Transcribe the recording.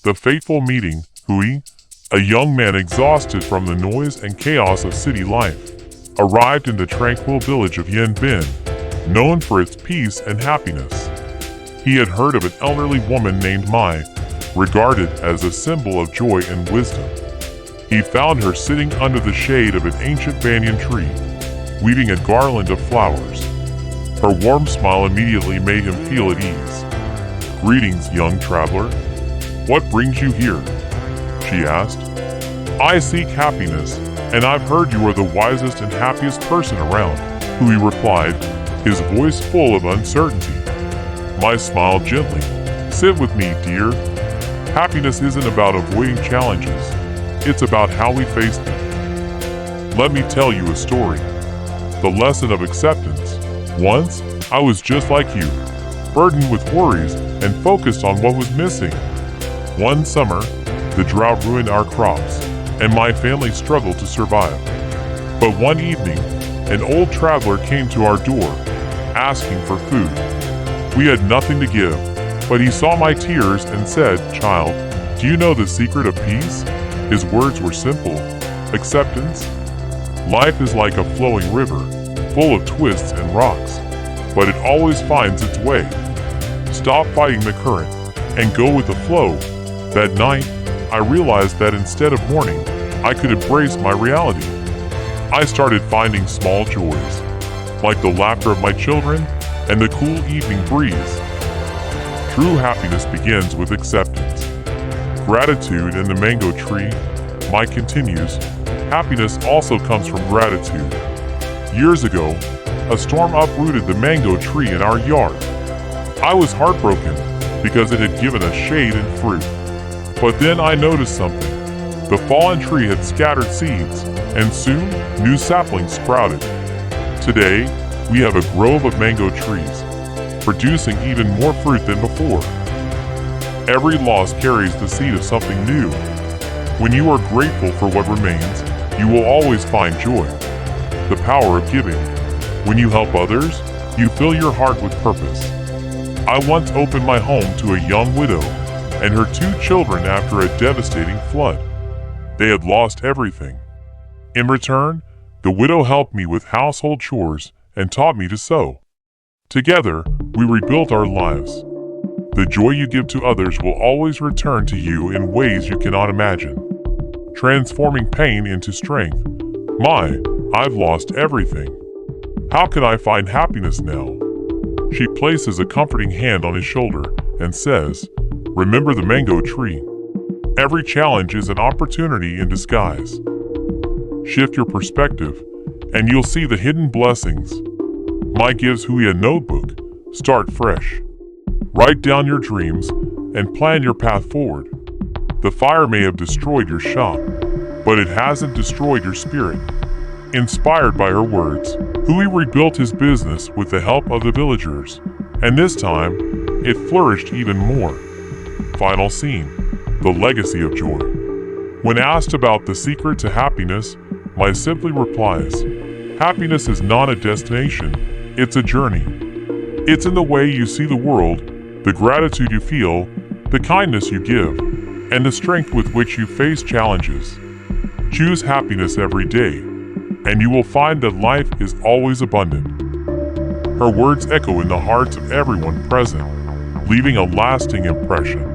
The fateful meeting, Hui, a young man exhausted from the noise and chaos of city life, arrived in the tranquil village of Yanbin, known for its peace and happiness. He had heard of an elderly woman named Mai, regarded as a symbol of joy and wisdom. He found her sitting under the shade of an ancient banyan tree, weaving a garland of flowers. Her warm smile immediately made him feel at ease. "Greetings, young traveler. What brings you here?" she asked. "I seek happiness, and I've heard you are the wisest and happiest person around," Hui replied, his voice full of uncertainty. Mai smiled gently. "Sit with me, dear. Happiness isn't about avoiding challenges. It's about how we face them. Let me tell you a story. The lesson of acceptance. Once, I was just like you, burdened with worries and focused on what was missing. One summer, the drought ruined our crops, and my family struggled to survive. But one evening, an old traveler came to our door, asking for food. We had nothing to give, but he saw my tears and said, 'Child, do you know the secret of peace?' His words were simple: acceptance. Life is like a flowing river, full of twists and rocks, but it always finds its way. Stop fighting the current and go with the flow." That night, I realized that instead of mourning, I could embrace my reality. I started finding small joys, like the laughter of my children and the cool evening breeze. True happiness begins with acceptance. Gratitude and the mango tree. Mai continues, happiness also comes from gratitude. Years ago, a storm uprooted the mango tree in our yard. I was heartbroken because it had given us shade and fruit. But then I noticed something. The fallen tree had scattered seeds, and soon new saplings sprouted. Today, we have a grove of mango trees, producing even more fruit than before. Every loss carries the seed of something new. When you are grateful for what remains, you will always find joy. The power of giving. When you help others, you fill your heart with purpose. I once opened my home to a young widow and her 2 children after a devastating flood. They had lost everything. In return, the widow helped me with household chores and taught me to sew. Together, we rebuilt our lives. The joy you give to others will always return to you in ways you cannot imagine. Transforming pain into strength. Mai, I've lost everything. How can I find happiness now? She places a comforting hand on his shoulder and says, "Remember the mango tree. Every challenge is an opportunity in disguise. Shift your perspective, and you'll see the hidden blessings." Mai gives Hui a notebook. Start fresh. Write down your dreams and plan your path forward. The fire may have destroyed your shop, but it hasn't destroyed your spirit. Inspired by her words, Hui rebuilt his business with the help of the villagers, and this time, it flourished even more. Final scene: the legacy of joy. When asked about the secret to happiness, Mai simply replies, "Happiness is not a destination, it's a journey. It's in the way you see the world, the gratitude you feel, the kindness you give, and the strength with which you face challenges. Choose happiness every day, and you will find that life is always abundant." Her words echo in the hearts of everyone present, leaving a lasting impression.